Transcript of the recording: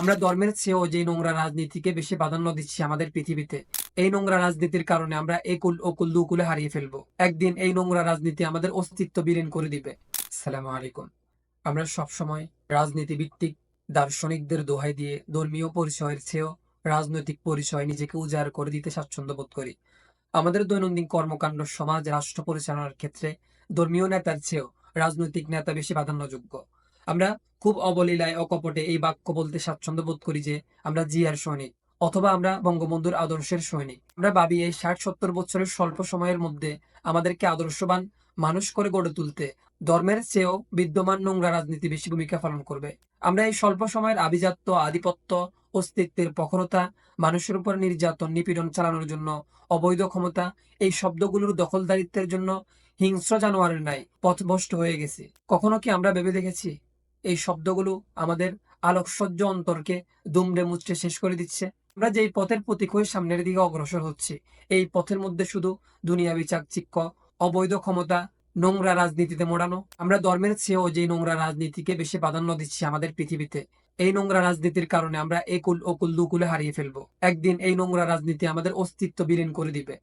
আমরা ধর্মের চেয়েও যে নোংরা রাজনীতিকে বেশি প্রাধান্য দিচ্ছি আমাদের পৃথিবীতে। এই নোংরা রাজনীতির কারণে আমরা একুল ওকুল দুকুলে হারিয়ে ফেলবো। একদিন এই নোংরা রাজনীতি আমাদের অস্তিত্ব বিলীন করে দিবে। আসসালামু আলাইকুম। আমরা সবসময় রাজনীতি ভিত্তিক দার্শনিকদের দোহাই দিয়ে ধর্মীয় পরিচয়ের চেয়েও রাজনৈতিক পরিচয় নিজেকে উজাড় করে দিতে স্বাচ্ছন্দ্য বোধ করি। আমাদের দৈনন্দিন কর্মকাণ্ড, সমাজ, রাষ্ট্র পরিচালনার ক্ষেত্রে ধর্মীয় নেতার চেয়েও রাজনৈতিক নেতা বেশি প্রাধান্যযোগ্য। আমরা খুব অবলীলায় অকপটে এই বাক্য বলতে স্বাচ্ছন্দ্য বোধ করি যে আমরা জিয়ার সৈনিক, অথবা আমরা বঙ্গবন্ধুর আদর্শের সৈনিক। আমরা ভাবি এই 60-70 বছরের স্বল্প সময়ের মধ্যে আমাদেরকে আদর্শবান মানুষ করে গড়ে তুলতে ধর্মের চেয়েও বিদ্যমান নোংরা রাজনীতি বেশি ভূমিকা পালন করবে। আমরা এই স্বল্প সময়ের আভিজাত্য, আধিপত্য, অস্তিত্বের প্রখরতা, মানুষের উপর নির্যাতন, নিপীড়ন চালানোর জন্য অবৈধ ক্ষমতা, এই শব্দগুলোর দখলদারিত্বের জন্য হিংস্র জানোয়ারের ন্যায় পথভ্রষ্ট হয়ে গেছি। কখনো কি আমরা ভেবে দেখেছি এই শব্দগুলো আমাদের আলোকসজ্জ অন্তরকে দুমড়ে মুচড়ে শেষ করে দিচ্ছে? আমরা যেই পথের প্রতীক হয়ে সামনের দিকে অগ্রসর হচ্ছি, এই পথের মধ্যে শুধু দুনিয়াবি চাকচিক্য, অবৈধ ক্ষমতা, নোংরা রাজনীতিতে মোড়ানো। আমরা ধর্মের চেয়েও যে নোংরা রাজনীতিকে বেশি প্রাধান্য দিচ্ছি আমাদের পৃথিবীতে। এই নোংরা রাজনীতির কারণে আমরা একুল ওকুল দুকুলে হারিয়ে ফেলবো। একদিন এই নোংরা রাজনীতি আমাদের অস্তিত্ব বিলীন করে দিবে।